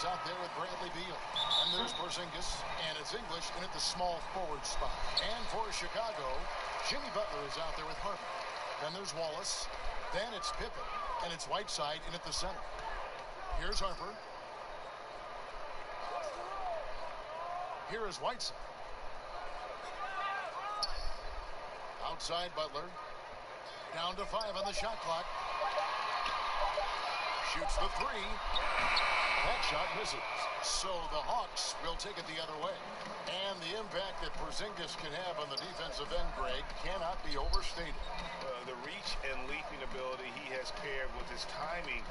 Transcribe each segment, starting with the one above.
is out there with Bradley Beal. And there's Porzingis, and it's English in at the small forward spot. And for Chicago, Jimmy Butler is out there with Harper. Then there's Wallace. Then it's Pippen, and it's Whiteside in at the center. Here's Harper. Here is Whiteside. Outside Butler. Down to 5 on the shot clock. Shoots the 3. That shot misses. So the Hawks will take it the other way. And the impact that Porzingis can have on the defensive end, Greg, cannot be overstated. The reach and leaping ability he has paired with his timing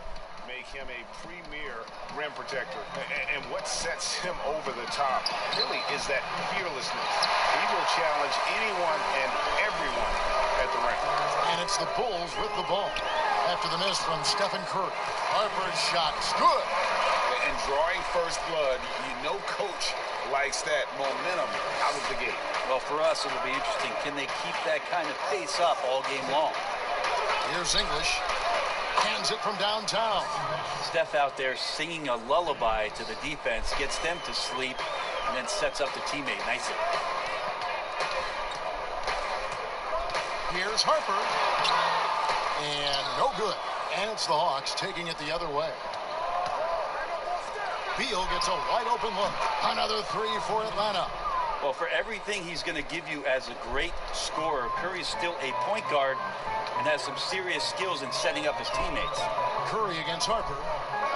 make him a premier rim protector. And what sets him over the top really is that fearlessness. He will challenge anyone and everyone at the rim. And it's the Bulls with the ball after the miss from Stephen Curry. Harper's shot is good. And drawing first blood, you know coach likes that momentum out of the gate. Well, for us, it'll be interesting. Can they keep that kind of pace up all game long? Here's English. Hands it from downtown. Steph out there singing a lullaby to the defense, gets them to sleep, and then sets up the teammate nicely. Here's Harper. And no good. And it's the Hawks taking it the other way. Beal gets a wide open look. Another 3 for Atlanta. Well, for everything he's going to give you as a great scorer, Curry's still a point guard and has some serious skills in setting up his teammates. Curry against Harper.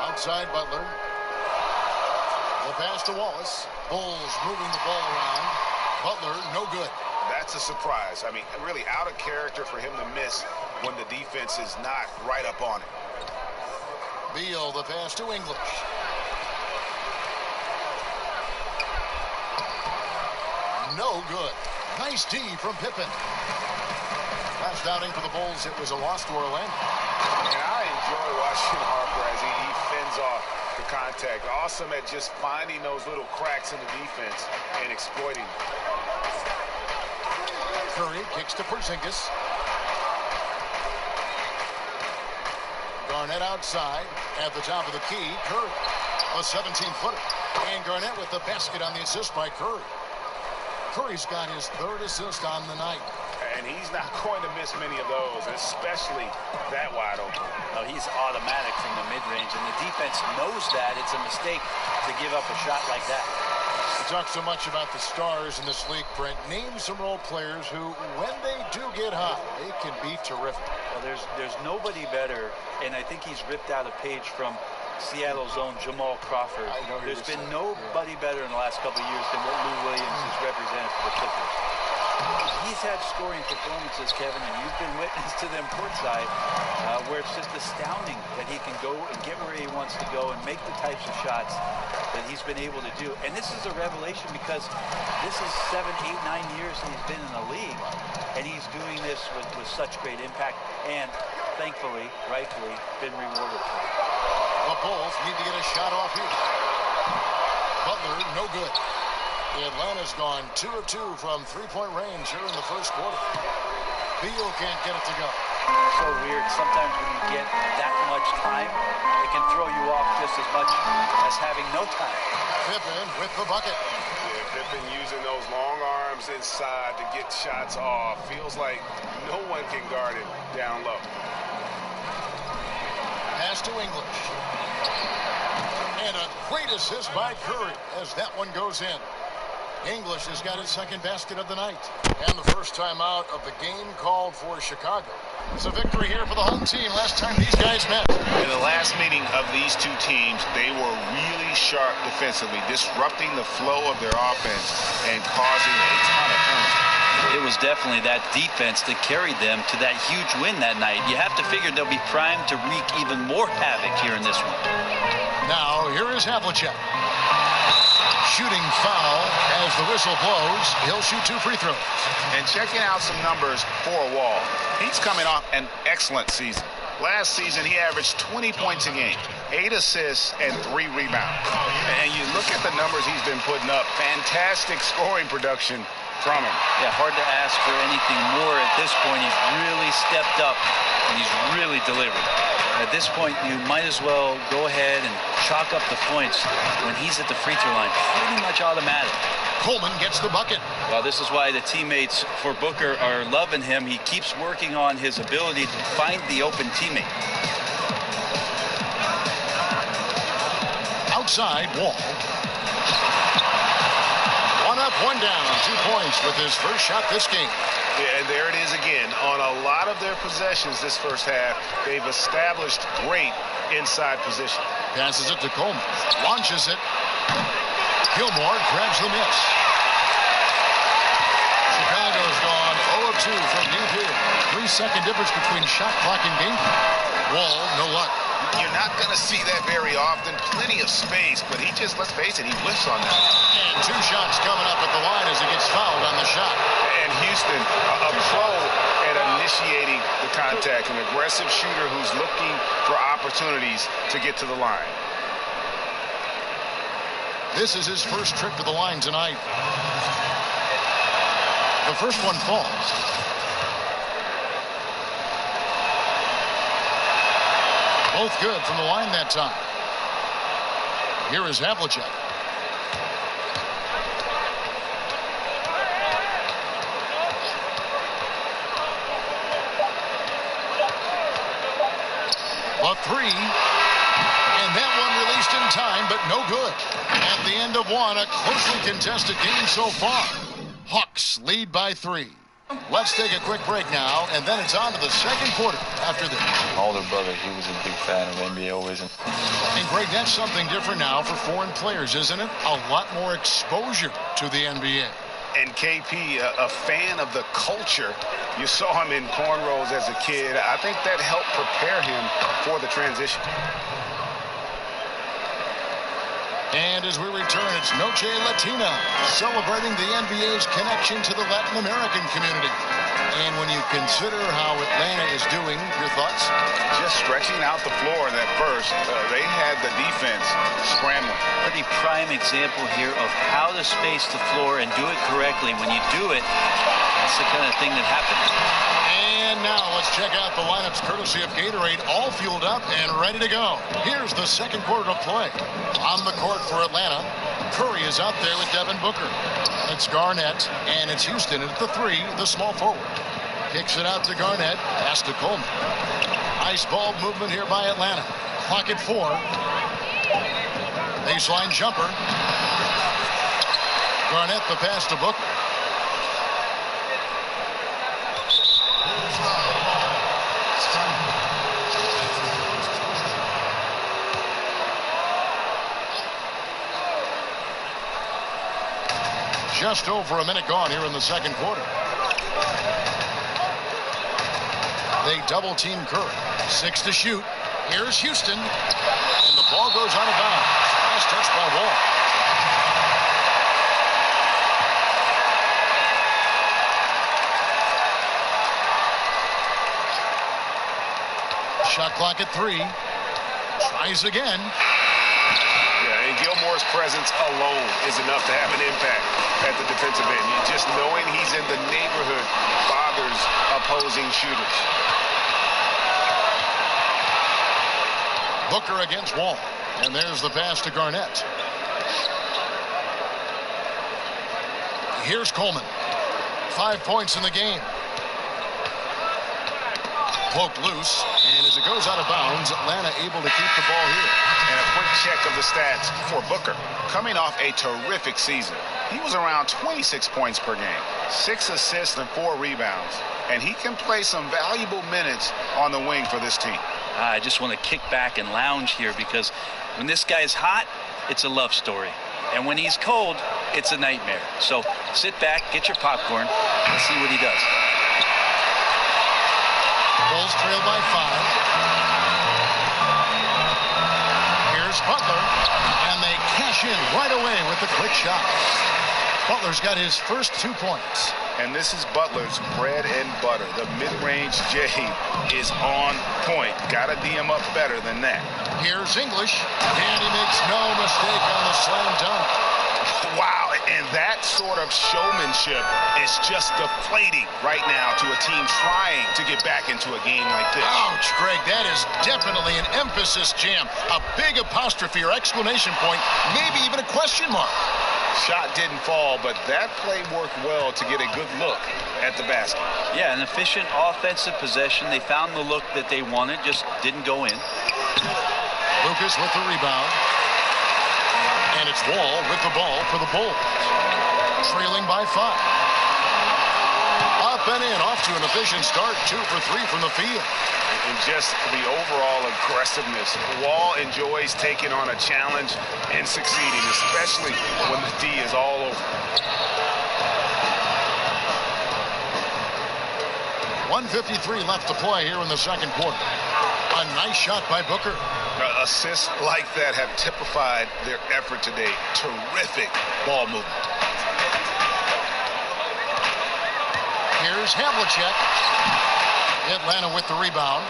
Outside Butler. The pass to Wallace. Bulls moving the ball around. Butler, no good. That's a surprise. I mean, really out of character for him to miss when the defense is not right up on it. Beal, the pass to English. No good. Nice D from Pippen. Last outing for the Bulls, it was a loss to Orlando. And I enjoy watching Harper as he fends off the contact. Awesome at just finding those little cracks in the defense and exploiting. Curry kicks to Porzingis. Garnett outside at the top of the key. Curry, a 17-footer. And Garnett with the basket on the assist by Curry. Curry's got his 3rd assist on the night. And he's not going to miss many of those, especially that wide open. No, he's automatic from the mid-range, and the defense knows that. It's a mistake to give up a shot like that. We talk so much about the stars in this league, Brent. Name some role players who, when they do get hot, they can be terrific. Well, there's nobody better, and I think he's ripped out a page from Seattle's own Jamal Crawford. There's been nobody better in the last couple of years than what Lou Williams has represented for the Clippers. He's had scoring performances, Kevin, and you've been witness to them courtside, where it's just astounding that he can go and get where he wants to go and make the types of shots that he's been able to do. And this is a revelation because this is 7, 8, 9 years that he's been in the league, and he's doing this with such great impact and, thankfully, rightfully, been rewarded for it. The Bulls need to get a shot off here. Butler, no good. Atlanta's gone 2 of 2 from 3-point range here in the first quarter. Beal can't get it to go. So weird. Sometimes when you get that much time, it can throw you off just as much as having no time. Pippen with the bucket. Yeah, Pippen using those long arms inside to get shots off. Feels like no one can guard him down low. Pass to English. And a great assist by Curry as that one goes in. English has got his 2nd basket of the night. And the first time out of the game called for Chicago. It's a victory here for the home team. Last time these guys met. In the last meeting of these two teams, they were really sharp defensively, disrupting the flow of their offense and causing a ton of turnovers. It was definitely that defense that carried them to that huge win that night. You have to figure they'll be primed to wreak even more havoc here in this one. Now, here is Havlicek. Shooting foul as the whistle blows. He'll shoot 2 free throws. And checking out some numbers for Wall. He's coming off an excellent season. Last season, he averaged 20 points a game. 8 assists and 3 rebounds. And you look at the numbers he's been putting up. Fantastic scoring production from him. Yeah, hard to ask for anything more at this point. He's really stepped up, and he's really delivered. At this point, you might as well go ahead and chalk up the points when he's at the free throw line. Pretty much automatic. Coleman gets the bucket. Well, this is why the teammates for Booker are loving him. He keeps working on his ability to find the open teammate. Outside, Wall. One up, one down. 2 points with his first shot this game. Yeah, and there it is again. On a lot of their possessions this first half, they've established great inside position. Passes it to Coleman. Launches it. Gilmore grabs the miss. Chicago's gone 0 of 2 from deep here. 3-second difference between shot clock and game clock. Wall, no luck. You're not going to see that very often. Plenty of space, but he just, let's face it, he whiffs on that. And 2 shots coming up at the line as he gets fouled on the shot. And Houston, a pro at initiating the contact, an aggressive shooter who's looking for opportunities to get to the line. This is his first trip to the line tonight. The first one falls. Both good from the line that time. Here is Havlicek. A 3. And that one released in time, but no good. At the end of one, a closely contested game so far. Hawks lead by 3. Let's take a quick break now, and then it's on to the second quarter after this. My older brother, he was a big fan of NBA always. And Greg, that's something different now for foreign players, isn't it? A lot more exposure to the NBA. And KP, a fan of the culture. You saw him in cornrows as a kid. I think that helped prepare him for the transition. And as we return, it's Noche Latina, celebrating the NBA's connection to the Latin American community. And when you consider how Atlanta is doing, your thoughts? Just stretching out the floor in that first. They had the defense scrambling. Pretty prime example here of how to space the floor and do it correctly. When you do it, that's the kind of thing that happens. And now let's check out the lineups courtesy of Gatorade, all fueled up and ready to go. Here's the second quarter of play. On the court for Atlanta, Curry is out there with Devin Booker. It's Garnett, and it's Houston at the 3, the small forward. Kicks it out to Garnett, pass to Coleman. Nice ball movement here by Atlanta. Clock at 4. Baseline jumper. Garnett the pass to Booker. Just over a minute gone here in the second quarter. They double team Curry. 6 to shoot. Here's Houston. And the ball goes out of bounds. Last touch by Wall. Shot clock at 3. Tries again. Yeah, and Gilmore's presence alone is enough to have an impact at the defensive end. Just knowing he's in the neighborhood bothers opposing shooters. Booker against Wall. And there's the pass to Garnett. Here's Coleman. 5 points in the game. Poked loose, and as it goes out of bounds, Atlanta able to keep the ball here. And a quick check of the stats for Booker. Coming off a terrific season, he was around 26 points per game, 6 assists and 4 rebounds, and he can play some valuable minutes on the wing for this team. I just want to kick back and lounge here because when this guy's hot, it's a love story. And when he's cold, it's a nightmare. So sit back, get your popcorn, and see what he does. Bulls trail by 5. Here's Butler, and they cash in right away with the quick shot. Butler's got his first 2 points. And this is Butler's bread and butter. The mid-range J is on point. Got to D him up better than that. Here's English, and he makes no mistake on the slam dunk. Wow, and that sort of showmanship is just deflating right now to a team trying to get back into a game like this. Ouch, Greg, that is definitely an emphasis jam. A big apostrophe or exclamation point, maybe even a question mark. Shot didn't fall, but that play worked well to get a good look at the basket. Yeah, an efficient offensive possession. They found the look that they wanted, just didn't go in. Lucas with the rebound. And it's Wall with the ball for the Bulls. Trailing by 5. Up and in, off to an efficient start. 2 for 3 from the field. And just the overall aggressiveness. Wall enjoys taking on a challenge and succeeding, especially when the D is all over. 1:53 left to play here in the second quarter. A nice shot by Booker. Assists like that have typified their effort today. Terrific ball movement. Here's Havlicek. Atlanta with the rebound.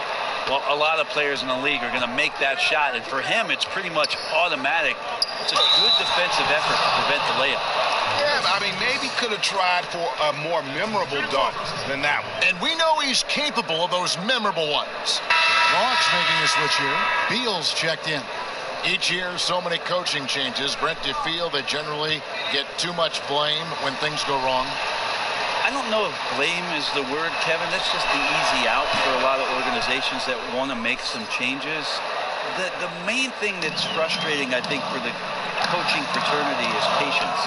Well, a lot of players in the league are going to make that shot, and for him, it's pretty much automatic. It's a good defensive effort to prevent the layup. Yeah, I mean, maybe could have tried for a more memorable dunk than that one. And we know he's capable of those memorable ones. Hawks making a switch here. Beal's checked in. Each year, so many coaching changes. Brent, do you feel they generally get too much blame when things go wrong? I don't know if blame is the word, Kevin. That's just the easy out for a lot of organizations that want to make some changes. The main thing that's frustrating, I think, for the coaching fraternity is patience.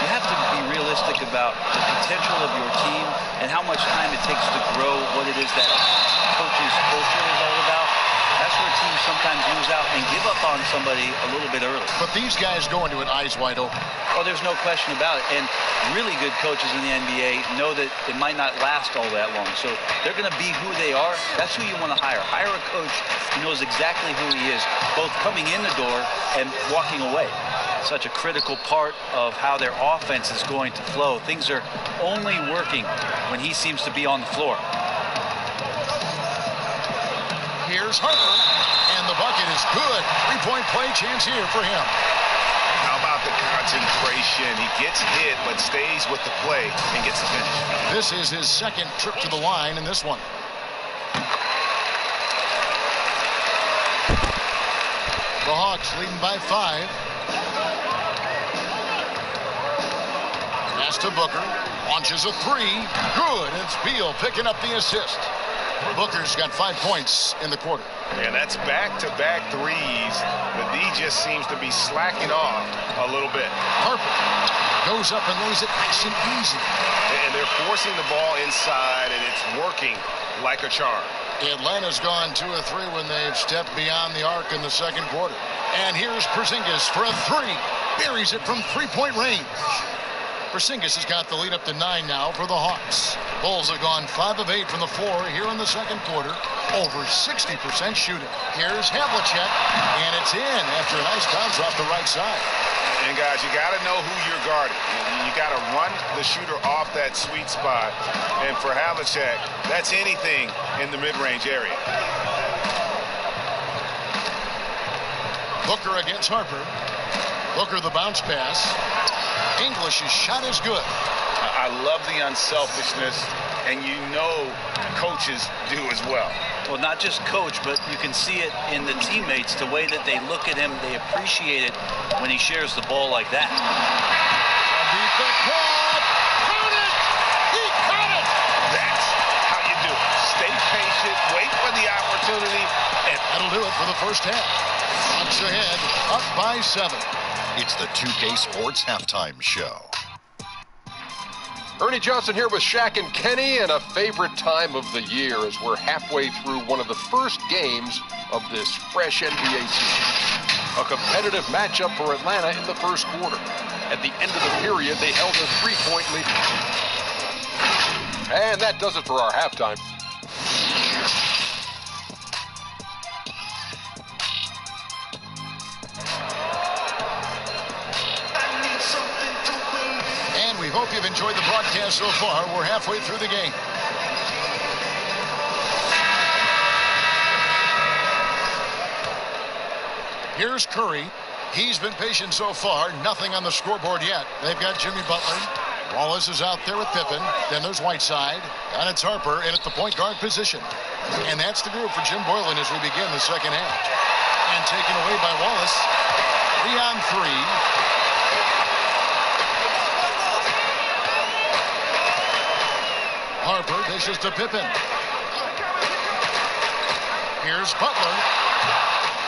You have to be realistic about the potential of your team and how much time it takes to grow what it is that coach's culture is all about. That's where teams sometimes lose out and give up on somebody a little bit early. But these guys go into it eyes wide open. Oh, there's no question about it. And really good coaches in the NBA know that it might not last all that long. So they're going to be who they are. That's who you want to hire. Hire a coach who knows exactly who he is, both coming in the door and walking away. Such a critical part of how their offense is going to flow. Things are only working when he seems to be on the floor. Here's Harper, and the bucket is good. 3-point play chance here for him. How about the concentration? He gets hit, but stays with the play and gets the finish. This is his second trip to the line in this one. The Hawks leading by 5. Pass to Booker. Launches a 3. Good. It's Beal picking up the assist. Booker's got 5 points in the quarter. And that's back-to-back threes. The D just seems to be slacking off a little bit. Harper goes up and lays it nice and easy. And they're forcing the ball inside, and it's working like a charm. Atlanta's gone 2 of 3 when they've stepped beyond the arc in the second quarter. And here's Porzingis for a 3. Buries it from 3-point range. Porzingis has got the lead up to 9 now for the Hawks. Bulls have gone 5 of 8 from the floor here in the second quarter. Over 60% shooting. Here's Havlicek, and it's in after a nice bounce off the right side. And guys, you got to know who you're guarding. You got to run the shooter off that sweet spot. And for Havlicek, that's anything in the mid-range area. Booker against Harper. Booker the bounce pass. English's shot is good. I love the unselfishness, and you know coaches do as well. Well, not just coach, but you can see it in the teammates, the way that they look at him. They appreciate it when he shares the ball like that. Beat the clock. Count it. He caught it. That's how you do it. Stay patient, wait for the opportunity, and that'll do it for the first half. Hawks ahead, up by 7. It's the 2K Sports Halftime Show. Ernie Johnson here with Shaq and Kenny, and a favorite time of the year as we're halfway through one of the first games of this fresh NBA season. A competitive matchup for Atlanta in the first quarter. At the end of the period, they held a 3-point lead. And that does it for our halftime. hope you've enjoyed the broadcast so far. We're halfway through the game. Here's Curry. He's been patient so far. Nothing on the scoreboard yet. They've got Jimmy Butler. Wallace is out there with Pippen. Then there's Whiteside. And it's Harper in at the point guard position. And that's the group for Jim Boylan as we begin the second half. And taken away by Wallace. 3-on-3. Harper dishes to Pippen. Here's Butler.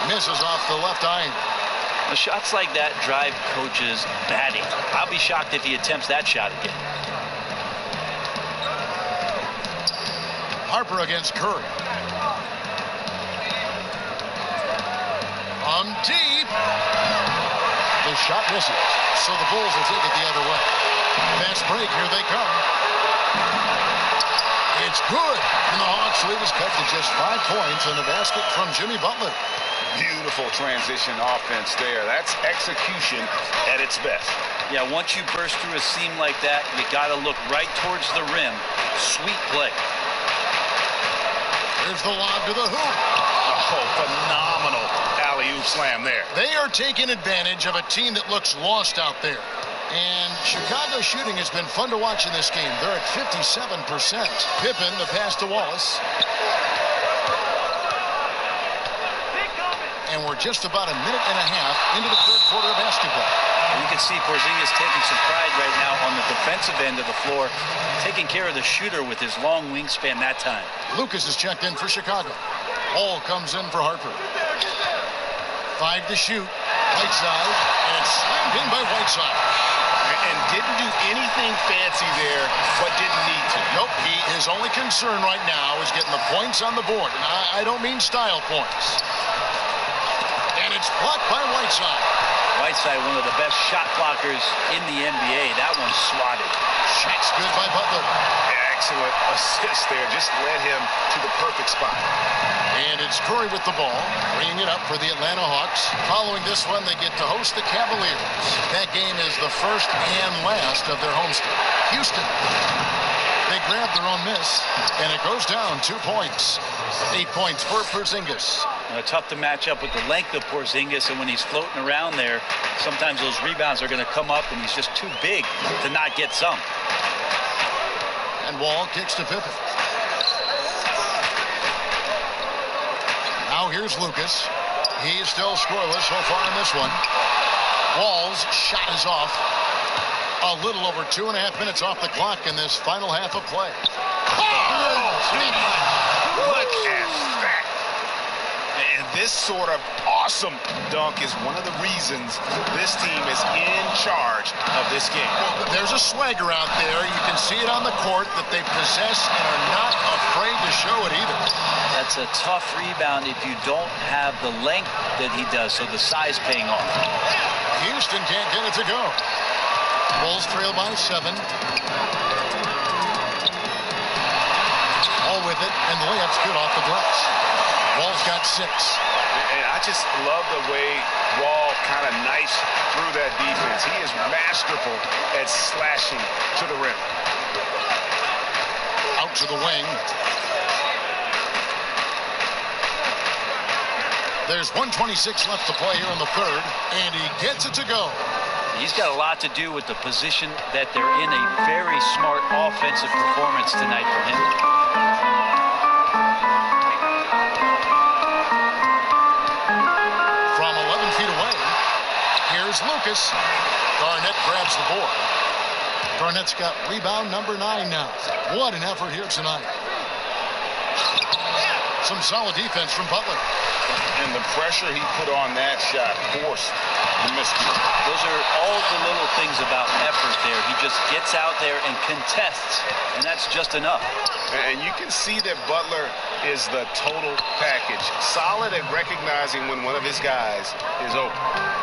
Misses off the left iron. Shots like that drive coaches batting. I'll be shocked if he attempts that shot again. Harper against Curry. On deep. The shot misses. So the Bulls will take it the other way. Fast break. Here they come. It's good. And the Hawks lead is cut to just 5 points on the basket from Jimmy Butler. Beautiful transition offense there. That's execution at its best. Yeah, once you burst through a seam like that, you got to look right towards the rim. Sweet play. Here's the lob to the hoop. Oh, phenomenal alley-oop slam there. They are taking advantage of a team that looks lost out there. And Chicago's shooting has been fun to watch in this game. They're at 57%. Pippen, the pass to Wallace. And we're just about a minute and a half into the third quarter of basketball. You can see Porzingis taking some pride right now on the defensive end of the floor, taking care of the shooter with his long wingspan that time. Lucas is checked in for Chicago. Hall comes in for Harper. 5 to shoot. Whiteside. And slammed in by Whiteside. And didn't do anything fancy there, but didn't need to. Nope. His only concern right now is getting the points on the board. And I don't mean style points. And it's blocked by Whiteside. Whiteside, one of the best shot blockers in the NBA. That one's swatted. Shot's good by Butler. Excellent assist there. Just led him to the perfect spot. And it's Curry with the ball, bringing it up for the Atlanta Hawks. Following this one, they get to host the Cavaliers. That game is the first and last of their homestand. Houston. They grab their own miss, and it goes down 2 points. 8 points for Porzingis. Tough to match up with the length of Porzingis, and when he's floating around there, sometimes those rebounds are going to come up, and he's just too big to not get some. And Wall kicks to Pippen. Now here's Lucas. He's still scoreless so far in this one. Wall's shot is off. A little over 2.5 minutes off the clock in this final half of play. Look at that. And this sort of awesome dunk is one of the reasons this team is in charge of this game. Well, there's a swagger out there. You can see it on the court that they possess and are not afraid to show it either. That's a tough rebound if you don't have the length that he does, so the size paying off. Houston can't get it to go. Bulls trail by 7. All with it, and the layup's good off the glass. Wall's got 6. And I just love the way Wall kind of knifes through that defense. He is masterful at slashing to the rim. Out to the wing. There's 1:26 left to play here in the third, and he gets it to go. He's got a lot to do with the position that they're in. A very smart offensive performance tonight from him. From 11 feet away, here's Lucas. Garnett grabs the board. Garnett's got rebound number 9 now. What an effort here tonight. Some solid defense from Butler. And the pressure he put on that shot forced the miscue. Those are all the little things about effort there. He just gets out there and contests, and that's just enough. And you can see that Butler is the total package. Solid at recognizing when one of his guys is open.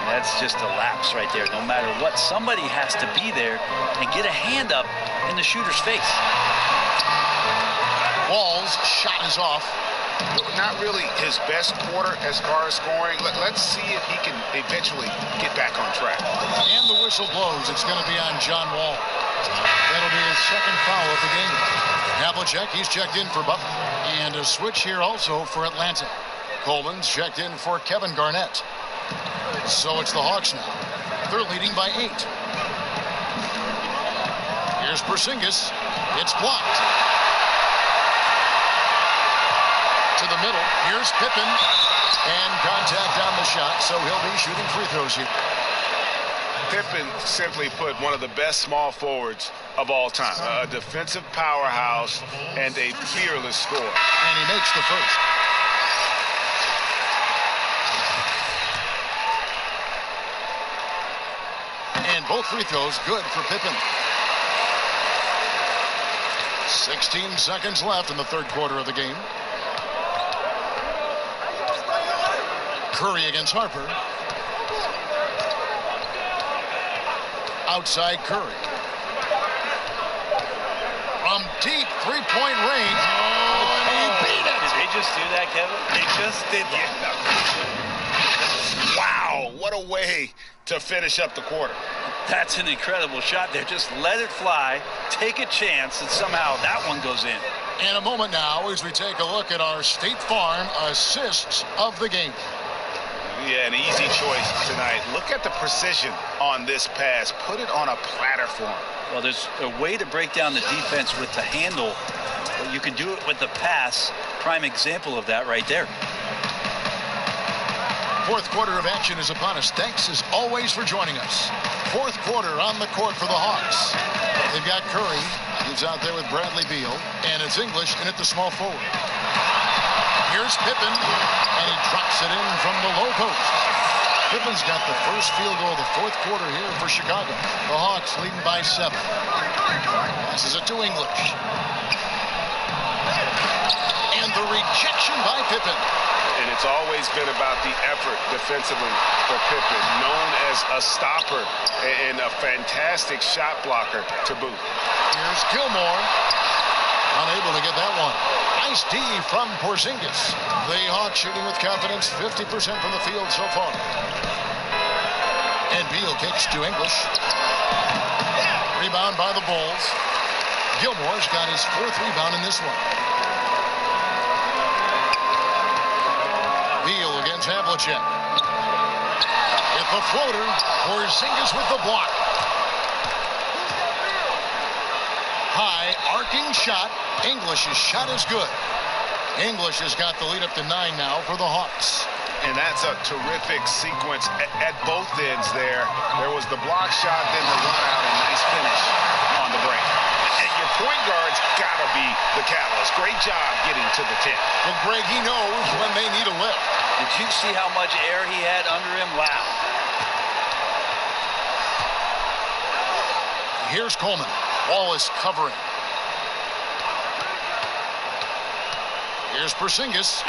That's just a lapse right there. No matter what, somebody has to be there and get a hand up in the shooter's face. Wall's shot is off. Not really his best quarter as far as scoring. Let's see if he can eventually get back on track. And the whistle blows. It's going to be on John Wall. That'll be his second foul of the game. Havlicek, he's checked in for Butler. And a switch here also for Atlanta. Coleman's checked in for Kevin Garnett. So it's the Hawks now. They're leading by 8. Here's Porzingis. It's blocked. To the middle. Here's Pippen. And contact on the shot, so he'll be shooting free throws here. Pippen, simply put, one of the best small forwards of all time. A defensive powerhouse and a fearless scorer. And he makes the first. And both free throws good for Pippen. 16 seconds left in the third quarter of the game. Curry against Harper. Outside Curry. From deep three-point range. Oh, and he beat it. Did they just do that, Kevin? They just did that. Wow, what a way to finish up the quarter. That's an incredible shot there. Just let it fly, take a chance, and somehow that one goes in. In a moment now, as we take a look at our State Farm assists of the game. Yeah, an easy choice tonight. Look at the precision on this pass. Put it on a platter for him. Well, there's a way to break down the defense with the handle, but you can do it with the pass. Prime example of that right there. Fourth quarter of action is upon us. Thanks as always for joining us. Fourth quarter on the court for the Hawks. They've got Curry. He's out there with Bradley Beal. And it's English in at the small forward. Here's Pippen. And he drops it in from the low post. Pippen's got the first field goal of the fourth quarter here for Chicago. The Hawks leading by 7. Passes it to English. And the rejection by Pippen. And it's always been about the effort defensively for Pippen, known as a stopper and a fantastic shot blocker to boot. Here's Gilmore. Unable to get that one. Nice D from Porzingis. The Hawks shooting with confidence, 50% from the field so far. And Beal kicks to English. Rebound by the Bulls. Gilmore's got his 4th rebound in this one. Beal against Havlicek. With the floater, Porzingis with the block. High, arcing shot. English's shot is good. English has got the lead up to 9 now for the Hawks. And that's a terrific sequence at both ends there. There was the block shot, then the run out, and nice finish on the break. And your point guard's got to be the catalyst. Great job getting to the 10. Well, Greg, he knows when they need a lift. Did you see how much air he had under him? Wow. Here's Coleman. Wallace covering. Here's Porzingis.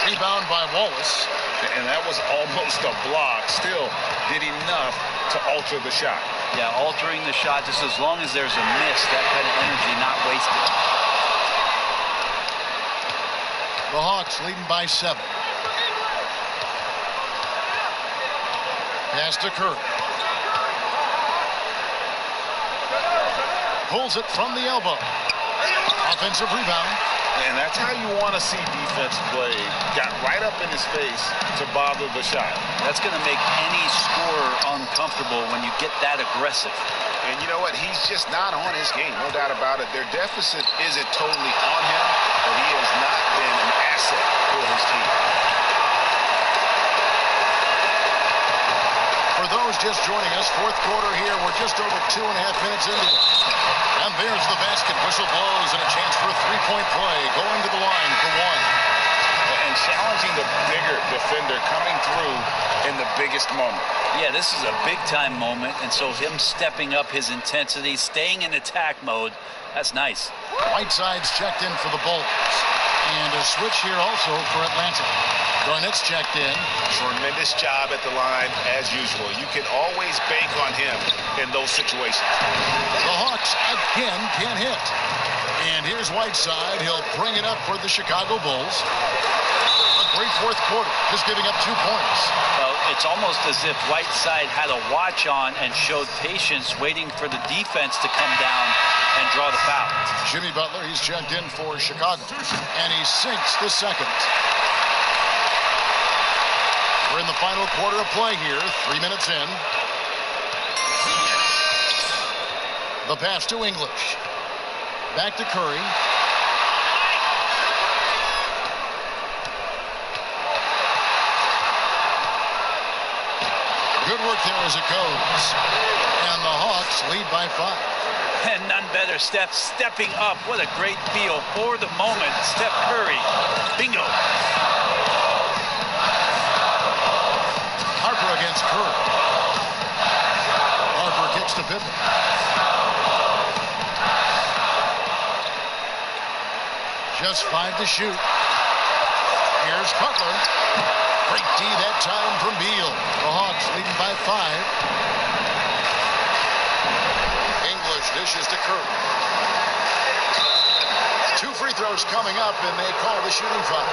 Rebound by Wallace. And that was almost a block. Still did enough to alter the shot. Yeah, altering the shot, just as long as there's a miss, that kind of energy not wasted. The Hawks leading by 7. Pass to Curry. Pulls it from the elbow. Offensive rebound. And that's how you want to see defense play. Got right up in his face to bother the shot. That's going to make any scorer uncomfortable when you get that aggressive. And you know what? He's just not on his game. No doubt about it. Their deficit isn't totally on him, but he has not been an asset for his team. For those just joining us, fourth quarter here. We're just over 2.5 minutes into it. And there's the basket. Whistle blows and a chance for a three-point play. Going to the line for 1. And challenging the bigger defender coming through in the biggest moment. Yeah, this is a big-time moment, and so him stepping up his intensity, staying in attack mode, that's nice. Whiteside's checked in for the Bulls. And a switch here also for Atlanta. Garnett's checked in. Tremendous job at the line, as usual. You can always bank on him in those situations. The Hawks again can't hit. And here's Here's Whiteside. He'll bring it up for the Chicago Bulls. A great fourth quarter, just giving up 2 points. Well, it's almost as if Whiteside had a watch on and showed patience, waiting for the defense to come down and draw the foul. Jimmy Butler, he's checked in for Chicago, and he sinks the second. We're in the final quarter of play here, 3 minutes in. The pass to English. Back to Curry. Good work there as it goes. And the Hawks lead by 5. And none better, Steph stepping up. What a great feel for the moment. Steph Curry. Bingo. Harper against Curry. Harper kicks to Pippen. Just 5 to shoot. Here's Butler. Great D that time from Beal. The Hawks leading by 5. English dishes to Curry. 2 free throws coming up, and they call the shooting foul.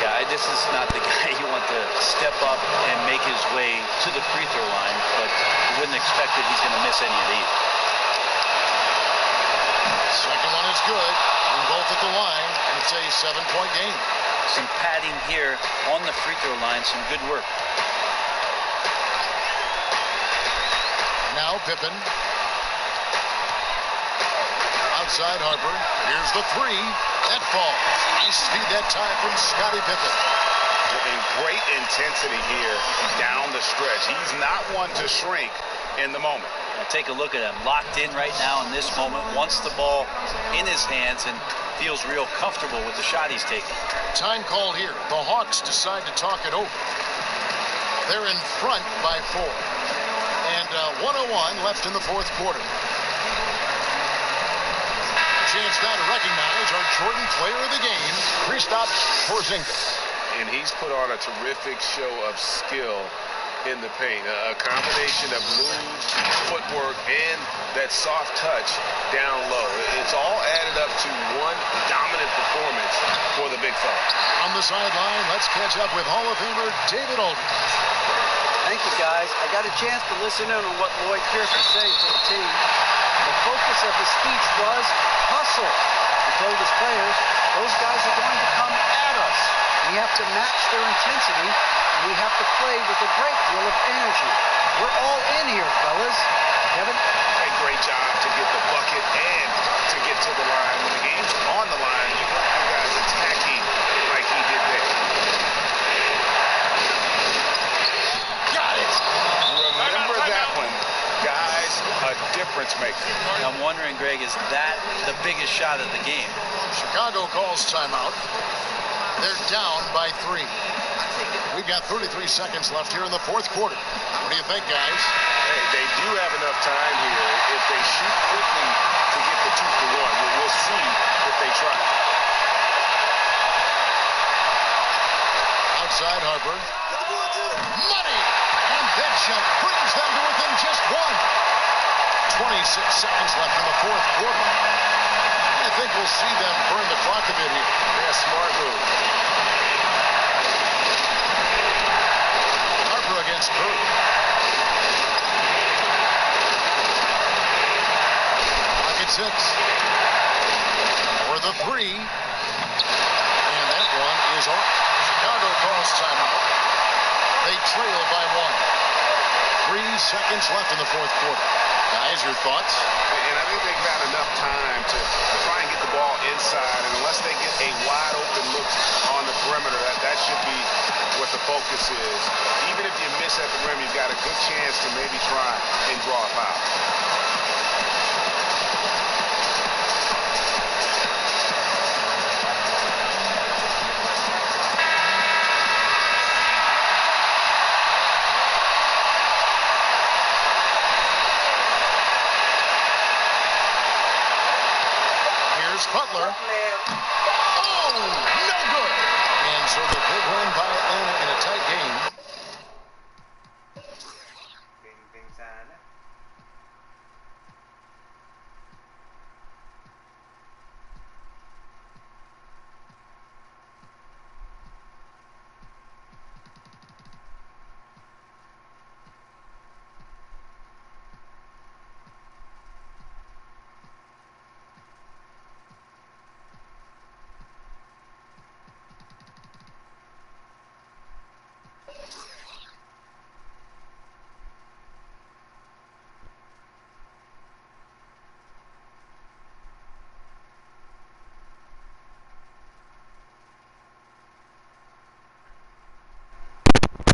Yeah, this is not the guy you want to step up and make his way to the free throw line, but you wouldn't expect that he's going to miss any of these. Second one is good. And both at the line, and it's a 7-point game. Some padding here on the free throw line, some good work. Now Pippen. Outside Harper. Here's the 3. That falls. Nice speed that time from Scottie Pippen. And great intensity here down the stretch. He's not one to shrink in the moment. Now take a look at him, locked in right now in this moment, wants the ball in his hands and feels real comfortable with the shot he's taking. Time called here. The Hawks decide to talk it over. They're in front by 4. And 1:01 left in the fourth quarter. Chance now to recognize our Jordan player of the game, Kristaps Porzingis. And he's put on a terrific show of skill in the paint. A combination of moves, footwork, and that soft touch down low. It's all added up to one dominant performance for the big fella. On the sideline, let's catch up with Hall of Famer David Aldridge. Thank you, guys. I got a chance to listen in on what Lloyd Pierce was saying to the team. The focus of his speech was hustle. He told his players, those guys are going to come at us. We have to match their intensity, and we have to play with a great deal of energy. We're all in here, fellas. Kevin? A great job to get the bucket and to get to the line. When the game's on the line, you want your guys attacking like he did there. Got it. Remember that one. Guys, a difference maker. I'm wondering, Greg, is that the biggest shot of the game? Chicago calls timeout. They're down by 3. We've got 33 seconds left here in the fourth quarter. What do you think, guys? Hey, they do have enough time here if they shoot quickly to get the 2 for 1. We'll see if they try. Outside Harper. Money! And that shot brings them to within just 1. 26 seconds left in the fourth quarter. I think we'll see them burn the clock a bit here. Yeah, smart move. Harper against Curry. Pocket 6. For the 3. And that one is off. Chicago calls timeout. They trail by 1. 3 seconds left in the fourth quarter. Guys, your thoughts? And I think they've got enough time to try and get the ball inside. And unless they get a wide open look on the perimeter, that should be what the focus is. Even if you miss at the rim, you've got a good chance to maybe try and draw a foul. Butler. Oh, no good. And so the big win by Atlanta in a tight game.